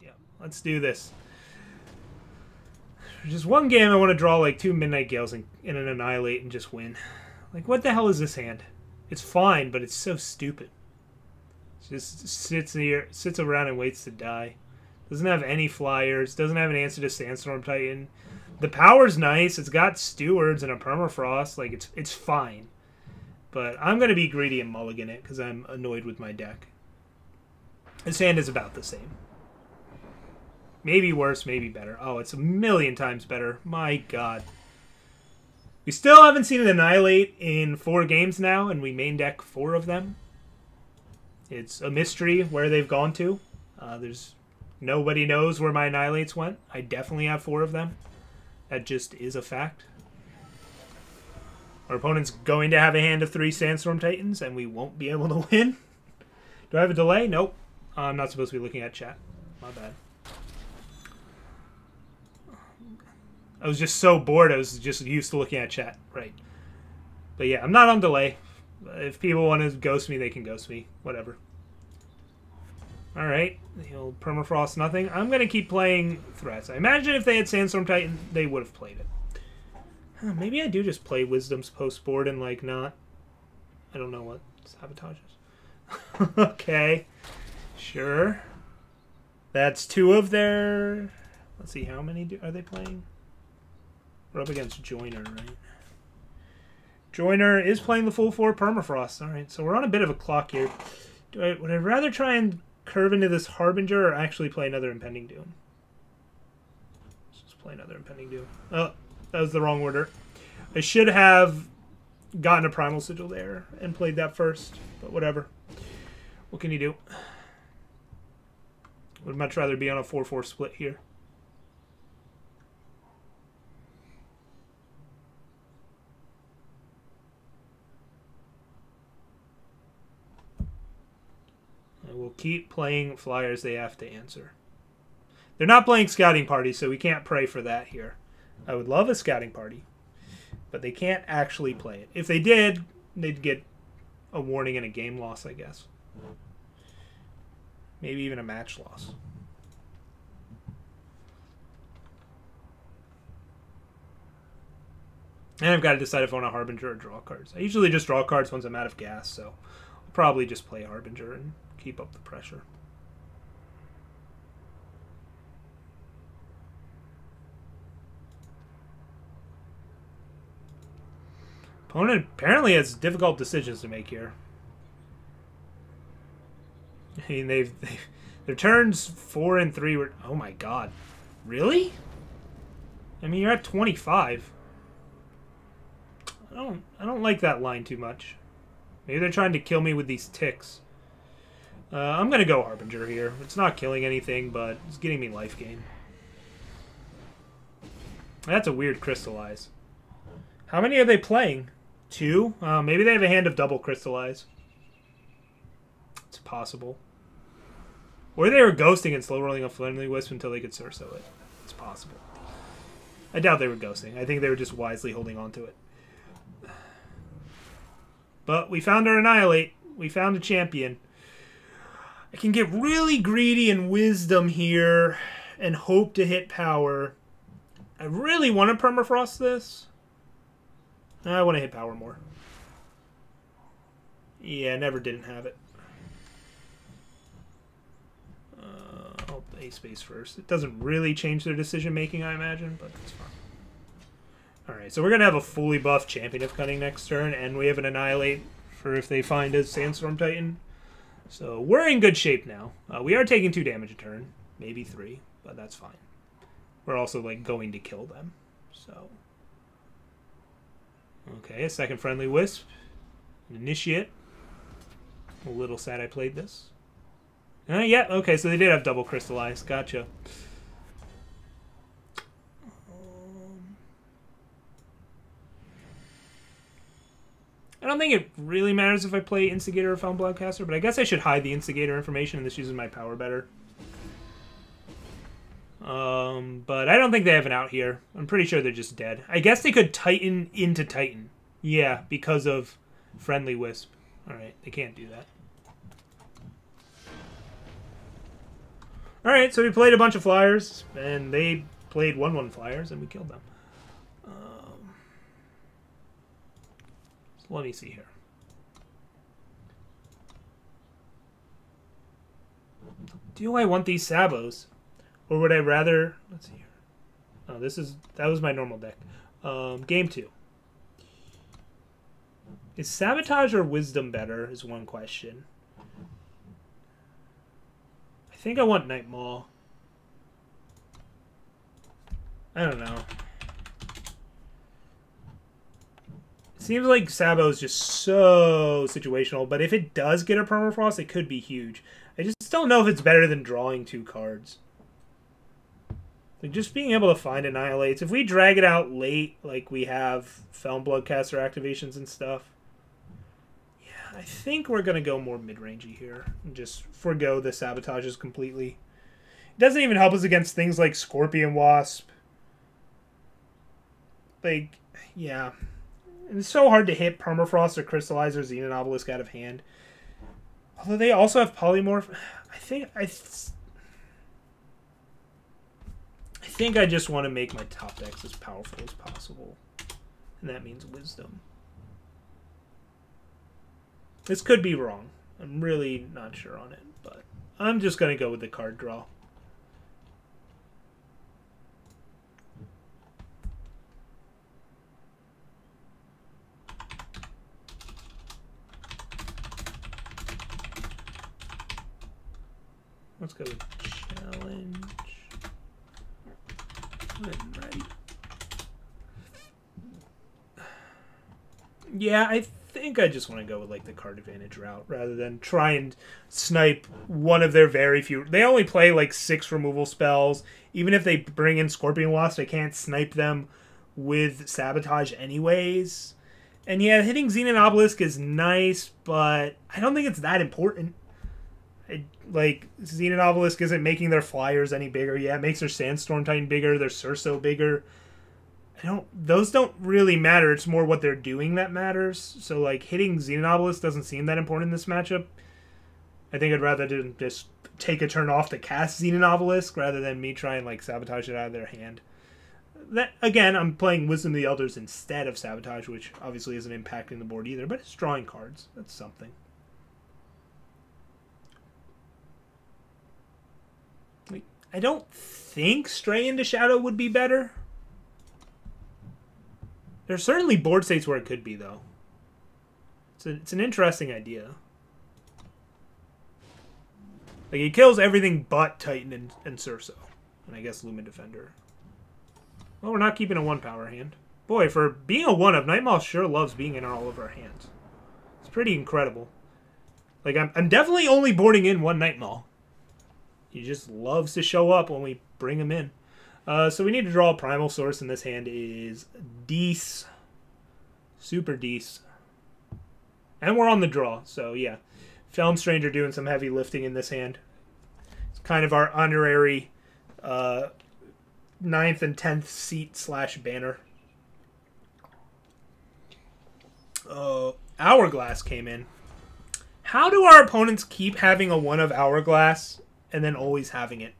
Yeah, let's do this. Just one game I want to draw like 2 Midnight Gales and an Annihilate and just win. Like, what the hell is this hand? It's fine, but it's so stupid. It just sits around and waits to die. Doesn't have any flyers. Doesn't have an answer to Sandstorm Titan. The power's nice. It's got Stewards and a Permafrost. Like, it's fine. But I'm going to be greedy and mulligan it because I'm annoyed with my deck. This hand is about the same. Maybe worse, maybe better. Oh, it's a million times better. My God. We still haven't seen an Annihilate in 4 games now, and we main deck 4 of them. It's a mystery where they've gone to. Nobody knows where my Annihilates went. I definitely have 4 of them. That just is a fact. Our opponent's going to have a hand of 3 Sandstorm Titans, and we won't be able to win. Do I have a delay? Nope. I'm not supposed to be looking at chat. My bad. I was just so bored. I was just used to looking at chat. Right. But yeah, I'm not on delay. If people want to ghost me, they can ghost me. Whatever. Alright. He'll Permafrost nothing. I'm going to keep playing threats. I imagine if they had Sandstorm Titan, they would have played it. Maybe I do just play Wisdom's post board and, like, not... I don't know what sabotages. Okay. Sure. That's 2 of their... Let's see, how many are they playing? We're up against Joiner, right? Joiner is playing the full 4 Permafrost. Alright, so we're on a bit of a clock here. Would I rather try and curve into this Harbinger or actually play another Impending Doom? Let's just play another Impending Doom. Oh, that was the wrong order. I should have gotten a Primal Sigil there and played that first, but whatever. What can you do? Would much rather be on a 4-4 split here. I will keep playing flyers they have to answer. They're not playing Scouting Party, so we can't pray for that here. I would love a Scouting Party, but they can't actually play it. If they did, they'd get a warning and a game loss, I guess. Maybe even a match loss. And I've got to decide if I want a Harbinger or draw cards. I usually just draw cards once I'm out of gas, so I'll probably just play Harbinger and keep up the pressure. Opponent apparently has difficult decisions to make here. I mean, their turns 4 and 3 were... Oh my God. Really? I mean, you're at 25. I don't like that line too much. Maybe they're trying to kill me with these ticks. I'm going to go Harbinger here. It's not killing anything, but it's getting me life gain. That's a weird Crystallize. How many are they playing? 2? Maybe they have a hand of double Crystallize. It's possible. Or they were ghosting and slow rolling a Friendly Wisp until they could Surso it. It's possible. I doubt they were ghosting. I think they were just wisely holding on to it. But we found our Annihilate. We found a champion. I can get really greedy in Wisdom here and hope to hit power. I really want to Permafrost this. I want to hit power more. Yeah, never didn't have it. I'll play space first. It doesn't really change their decision making, I imagine, but it's fine. Alright, so we're going to have a fully buffed Champion of Cunning next turn, and we have an Annihilate for if they find a Sandstorm Titan. So we're in good shape now. We are taking 2 damage a turn, maybe 3, but that's fine. We're also like going to kill them. So okay, a second Friendly Wisp. An Initiate. A little sad I played this. Yeah, okay, so they did have double Crystallize. Gotcha. I don't think it really matters if I play Instigator or Found Bloodcaster, but I guess I should hide the Instigator information and this uses my power better. But I don't think they have an out here. I'm pretty sure they're just dead. I guess they could Titan into Titan. Yeah, because of Friendly Wisp. Alright, they can't do that. Alright, so we played a bunch of flyers, and they played 1/1 flyers, and we killed them. So let me see here. Do I want these Sabos? Or would I rather... Let's see here. Oh, that was my normal deck. Game 2. Is Sabotage or Wisdom better is one question. I think I want Night Maul. I don't know. It seems like Sabo is just so situational, but if it does get a Permafrost, it could be huge. I just don't know if it's better than drawing 2 cards. Like, just being able to find Annihilates. If we drag it out late, like we have Feln Bloodcaster activations and stuff, yeah, I think we're going to go more mid-rangey here and just forgo the Sabotages completely. It doesn't even help us against things like Scorpion Wasp. Like, yeah. It's so hard to hit Permafrost or Crystallize or Xenon Obelisk out of hand. Although they also have Polymorph. I think I just want to make my top decks as powerful as possible. And that means Wisdom. This could be wrong. I'm really not sure on it, but I'm just going to go with the card draw. Let's go with challenge. Ready. Yeah, I think I just want to go with like the card advantage route rather than try and snipe one of their very few. They only play like 6 removal spells. Even if they bring in Scorpion Wasp, I can't snipe them with Sabotage anyways. And yeah, hitting Xenon Obelisk is nice, but I don't think it's that important. Like, Xenon Obelisk isn't making their flyers any bigger. Yeah, it makes their Sandstorm Titan bigger, their Surso bigger. Those don't really matter. It's more what they're doing that matters. So, like, hitting Xenon Obelisk doesn't seem that important in this matchup. I think I'd rather just take a turn off to cast Xenon Obelisk rather than me try and, like, sabotage it out of their hand. That, again, I'm playing Wisdom of the Elders instead of Sabotage, which obviously isn't impacting the board either, but it's drawing cards. That's something. I don't think Stray into Shadow would be better. There's certainly board states where it could be, though. It's an interesting idea. Like, he kills everything but Titan and Surso. And I guess Lumen Defender. Well, we're not keeping a 1-power hand. Boy, for being a 1-of, Night Maul sure loves being in all of our hands. It's pretty incredible. Like, I'm definitely only boarding in 1 Night Maul. He just loves to show up when we bring him in. So we need to draw a Primal Source, and this hand is Dees. Super Dees. And we're on the draw, so yeah. Feln Stranger doing some heavy lifting in this hand. It's kind of our honorary 9th and 10th seat / banner. Hourglass came in. How do our opponents keep having a 1 of Hourglass and then always having it?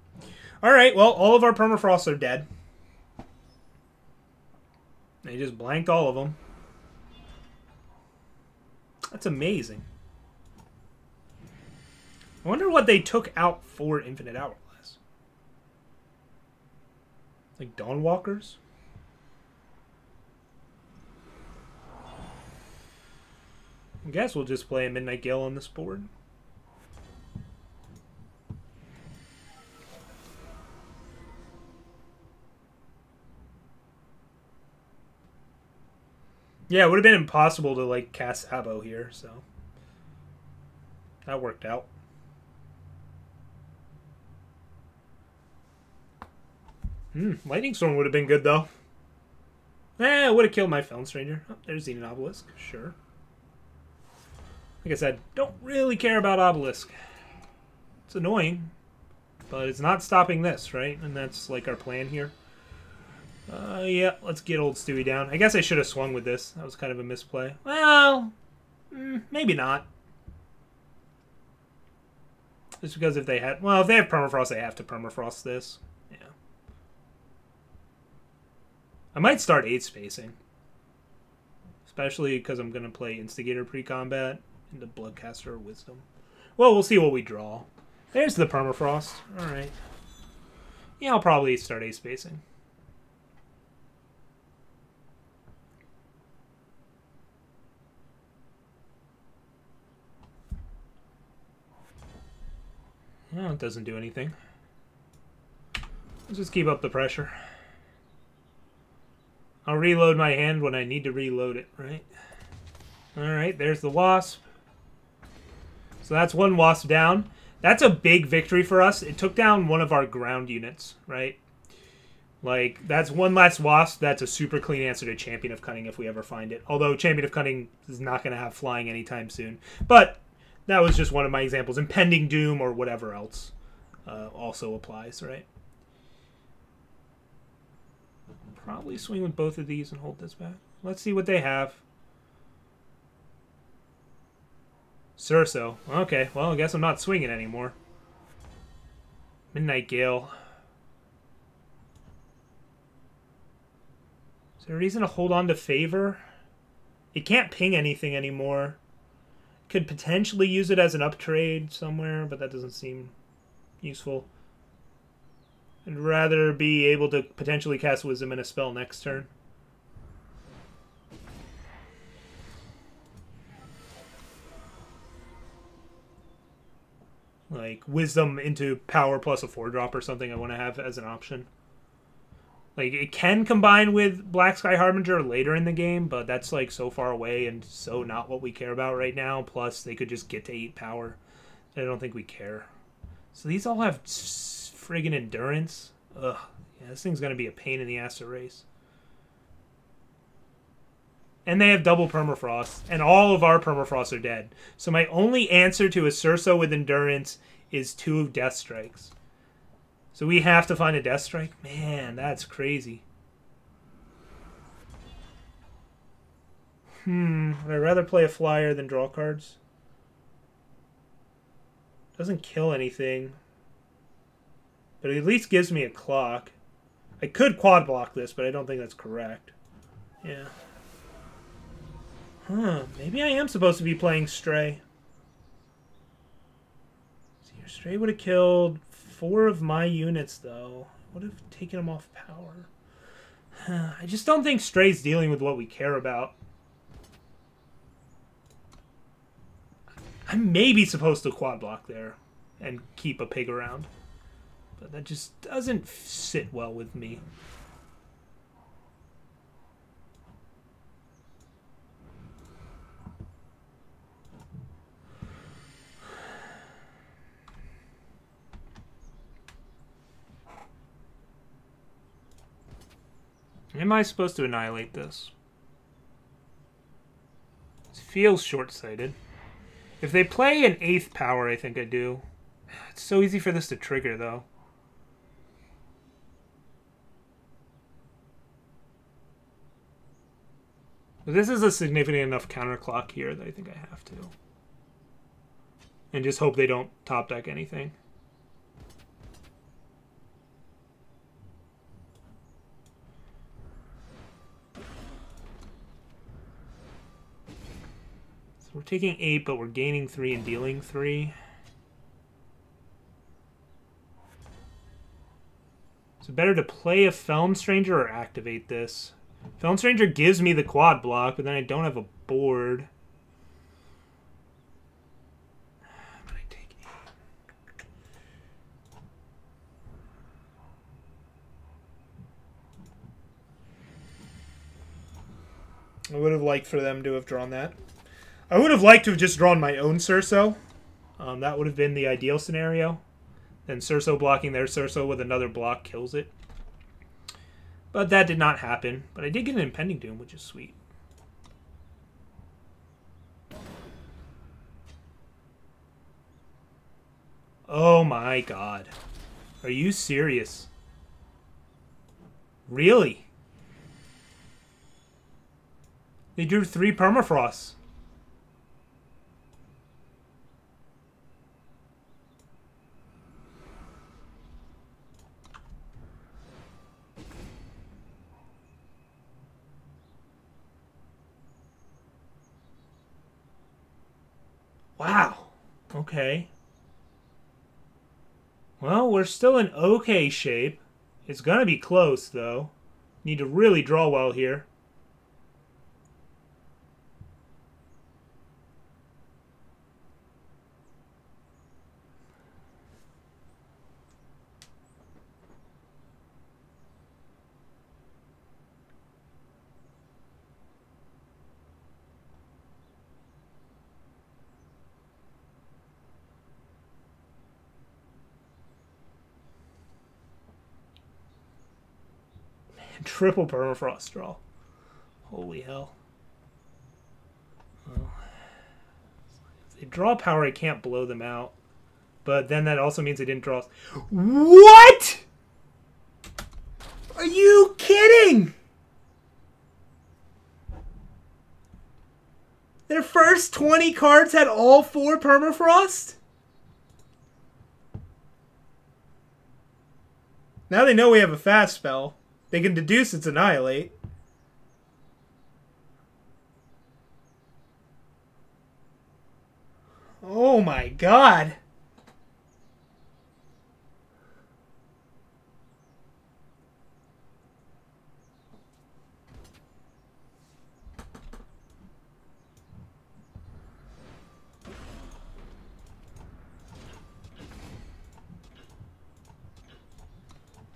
Alright, well, all of our Permafrosts are dead. They just blanked all of them. That's amazing. I wonder what they took out for Infinite Hourglass. Like Dawnwalkers? I guess we'll just play a Midnight Gale on this board. Yeah, it would have been impossible to, like, cast Sabo here, so that worked out. Lightning Storm would have been good, though. It would have killed my Feln Stranger. Oh, there's Xenon Obelisk. Sure. Like I said, don't really care about Obelisk. It's annoying, but it's not stopping this, right? And that's, like, our plan here. Yeah, let's get old Stewie down. I guess I should have swung with this. That was kind of a misplay. Well, maybe not. Just because if they had... Well, if they have permafrost, they have to permafrost this. Yeah. I might start 8 spacing. Especially because I'm going to play Instigator pre-combat into Bloodcaster or Wisdom. Well, we'll see what we draw. There's the permafrost. Alright. Yeah, I'll probably start 8 spacing. Well, it doesn't do anything. Let's just keep up the pressure. I'll reload my hand when I need to reload it, right? Alright, there's the Wasp. So that's one Wasp down. That's a big victory for us. It took down one of our ground units, right? Like, that's one less Wasp. That's a super clean answer to Champion of Cunning if we ever find it. Although Champion of Cunning is not going to have flying anytime soon. But that was just one of my examples. Impending Doom or whatever else also applies, right? Probably swing with both of these and hold this back. Let's see what they have. Surso. Okay, well, I guess I'm not swinging anymore. Midnight Gale. Is there a reason to hold on to Favor? It can't ping anything anymore. Could potentially use it as an uptrade somewhere, but that doesn't seem useful. I'd rather be able to potentially cast Wisdom in a spell next turn. Like, Wisdom into Power plus a 4-drop or something I want to have as an option. Like, it can combine with Black Sky Harbinger later in the game, but that's, like, so far away and so not what we care about right now. Plus, they could just get to 8 power. I don't think we care. So these all have friggin' endurance. Ugh. Yeah, this thing's going to be a pain in the ass to race. And they have double permafrost, and all of our permafrosts are dead. So my only answer to a Surso with endurance is 2 Death Strikes. So we have to find a Death Strike? Man, that's crazy. Would I rather play a flyer than draw cards? Doesn't kill anything. But it at least gives me a clock. I could quad block this, but I don't think that's correct. Yeah. Huh, maybe I am supposed to be playing Stray. See, your Stray would have killed 4 of my units, though. Would have taken them off power. I just don't think Stray's dealing with what we care about. I may be supposed to quad block there and keep a pig around. But that just doesn't sit well with me. Am I supposed to annihilate this? It feels short-sighted. If they play an 8th power, I think I do. It's so easy for this to trigger, though. But this is a significant enough counterclock here that I think I have to. And just hope they don't top deck anything. So we're taking 8, but we're gaining 3 and dealing 3. So better to play a Felm Stranger or activate this. Felm Stranger gives me the quad block, but then I don't have a board. But I take 8. I would have liked for them to have drawn that. I would have liked to have just drawn my own Surso. That would have been the ideal scenario. Then Surso blocking their Surso with another block kills it. But that did not happen. But I did get an Impending Doom, which is sweet. Oh my god. Are you serious? Really? They drew 3 permafrosts. Wow. Okay. Well, we're still in okay shape. It's gonna be close, though. Need to really draw well here. Triple permafrost draw. Holy hell. Well, if they draw power, I can't blow them out. But then that also means they didn't draw. What? Are you kidding? Their first 20 cards had all 4 permafrost? Now they know we have a fast spell. They can deduce it's Annihilate. Oh my god.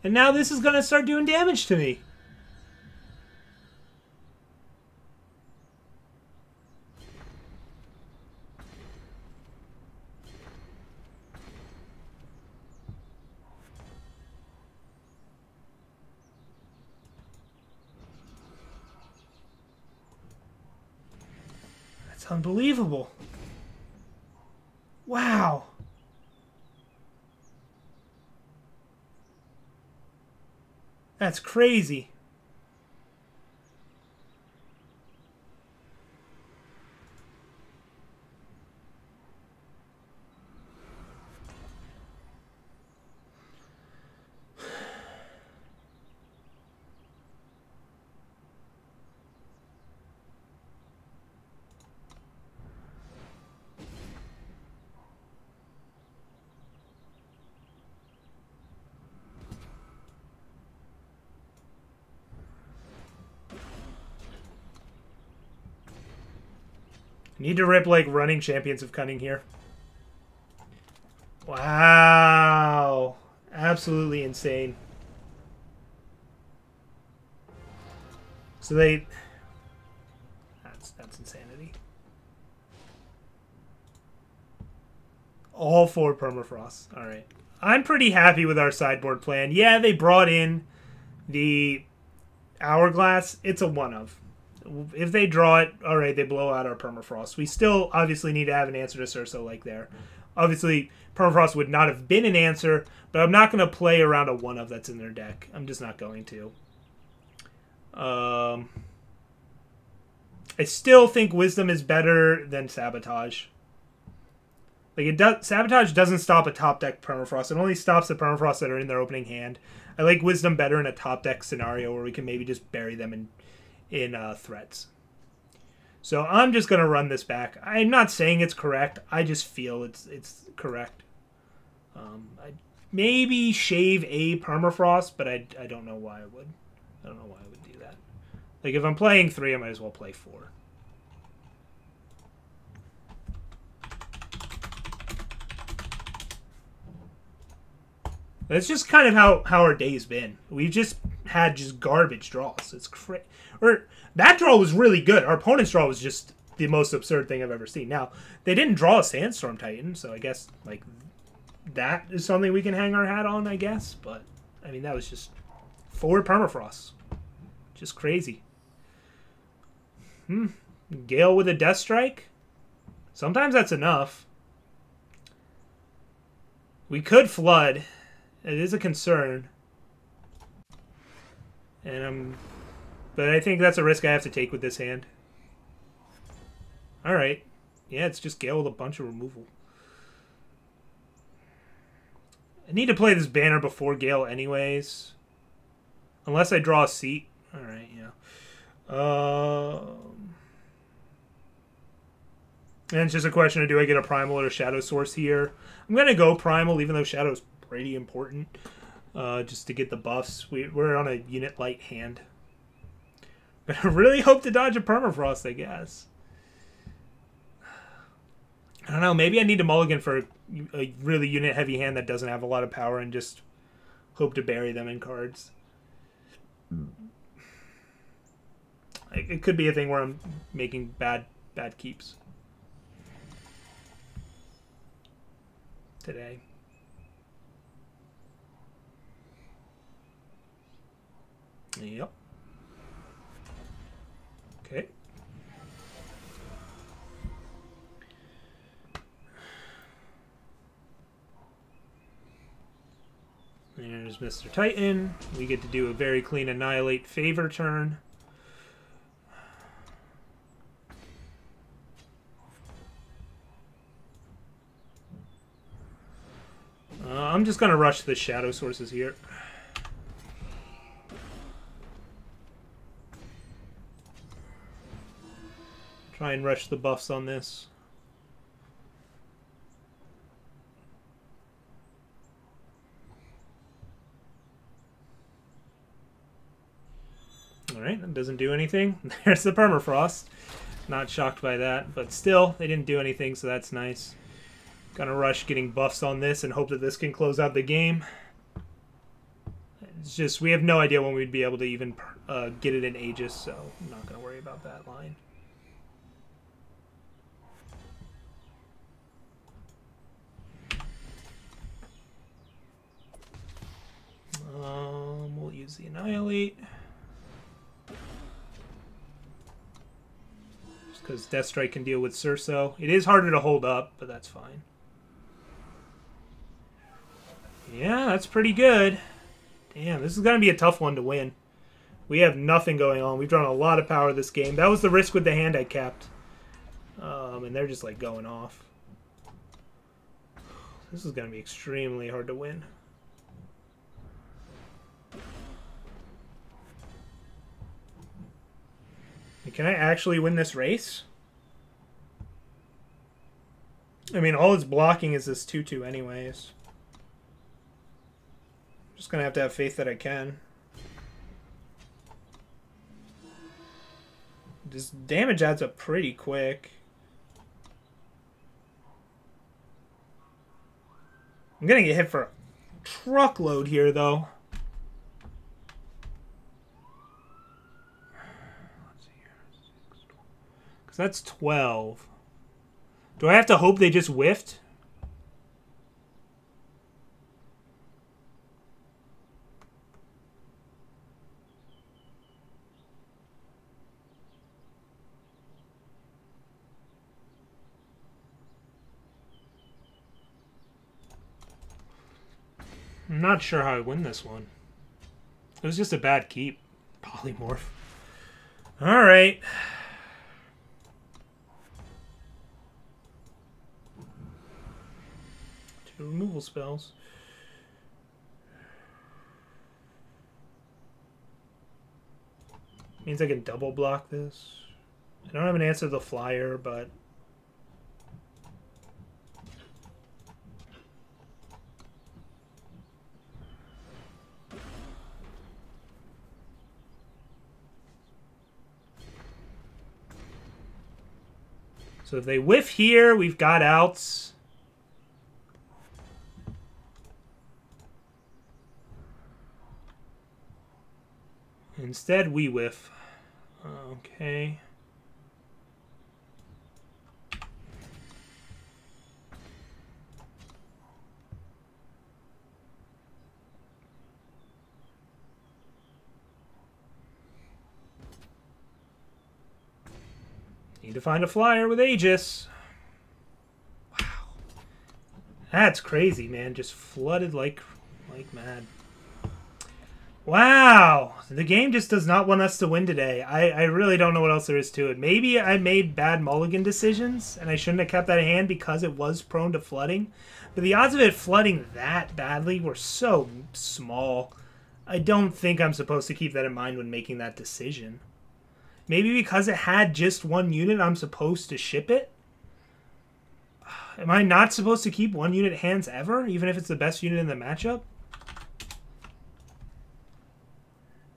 And now this is going to start doing damage to me. That's unbelievable. Wow. That's crazy. Need to rip, like, running Champions of Cunning here. Wow. Absolutely insane. So they... That's insanity. All 4 permafrost. Alright. I'm pretty happy with our sideboard plan. Yeah, they brought in the Hourglass. It's a one-of. If they draw it, alright, they blow out our permafrost. We still obviously need to have an answer to Surso like there. Obviously, permafrost would not have been an answer, but I'm not going to play around a one-of that's in their deck. I'm just not going to. I still think Wisdom is better than Sabotage. Like, Sabotage doesn't stop a top deck permafrost. It only stops the permafrost that are in their opening hand. I like Wisdom better in a top deck scenario where we can maybe just bury them in threats. So I'm just going to run this back. I'm not saying it's correct. I just feel it's correct. I maybe shave a permafrost, but I don't know why I would. I don't know why I would do that. Like, if I'm playing 3, I might as well play 4. That's just kind of how our day's been. We've just had just garbage draws. It's crazy. Or that draw was really good. Our opponent's draw was just the most absurd thing I've ever seen. Now, they didn't draw a Sandstorm Titan, so I guess like that is something we can hang our hat on, I guess. But I mean, that was just 4 permafrosts. Just crazy. Gale with a Death Strike? Sometimes that's enough. We could flood. It is a concern. But I think that's a risk I have to take with this hand. Alright. Yeah, it's just Gale with a bunch of removal. I need to play this banner before Gale anyways. Unless I draw a seat. Alright, yeah. And it's just a question of, do I get a Primal or Shadow Source here? I'm going to go Primal, even though Shadow's pretty important, just to get the buffs. We're on a unit light hand. But I really hope to dodge a Permafrost, I guess. I don't know, maybe I need to mulligan for a really unit-heavy hand that doesn't have a lot of power and just hope to bury them in cards. It could be a thing where I'm making bad keeps today. Yep. Okay. There's Mr. Titan. We get to do a very clean Annihilate favor turn. I'm just going to rush the Shadow Sources here. Try and rush the buffs on this. Alright, that doesn't do anything. There's the Permafrost. Not shocked by that, but still, they didn't do anything, so that's nice. Gonna rush getting buffs on this and hope that this can close out the game. It's just, we have no idea when we'd be able to even get it in Aegis, so I'm not gonna worry about that line. We'll use the Annihilate. Just because Deathstrike can deal with Surso. It is harder to hold up, but that's fine. Yeah, that's pretty good. Damn, this is going to be a tough one to win. We have nothing going on. We've drawn a lot of power this game. That was the risk with the hand I kept. And they're just like going off. This is going to be extremely hard to win. Can I actually win this race? I mean, all it's blocking is this 2/2 anyways. Just gonna have to have faith that I can. This damage adds up pretty quick. I'm gonna get hit for a truckload here, though. Because that's 12. Do I have to hope they just whiffed? I'm not sure how I win this one. It was just a bad keep. Polymorph. Alright. Two removal spells. Means I can double block this. I don't have an answer to the flyer, but... So if they whiff here, we've got outs. Instead, we whiff. Okay. Need to find a flyer with Aegis. Wow. That's crazy, man. Just flooded like mad. Wow. The game just does not want us to win today. I really don't know what else there is to it. Maybe I made bad mulligan decisions, and I shouldn't have kept that hand because it was prone to flooding. But the odds of it flooding that badly were so small. I don't think I'm supposed to keep that in mind when making that decision. Maybe because it had just one unit, I'm supposed to ship it? Am I not supposed to keep 1 unit hands ever, even if it's the best unit in the matchup?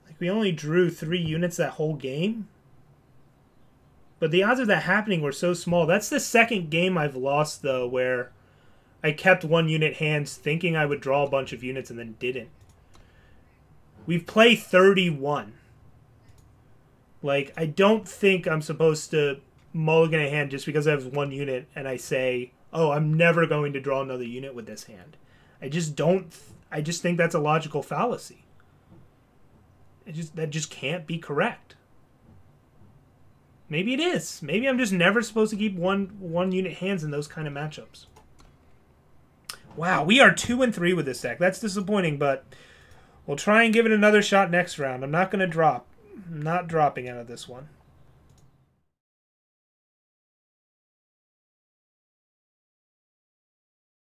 Like, we only drew 3 units that whole game. But the odds of that happening were so small. That's the second game I've lost, though, where I kept 1 unit hands thinking I would draw a bunch of units and then didn't. We've played 31. Like, I don't think I'm supposed to mulligan a hand just because I have 1 unit and I say, oh, I'm never going to draw another unit with this hand. I just don't. I just think that's a logical fallacy. That just can't be correct. Maybe it is. Maybe I'm just never supposed to keep one unit hands in those kind of matchups. Wow, we are 2-3 with this deck. That's disappointing, but we'll try and give it another shot next round. I'm not going to drop. I'm not dropping out of this one.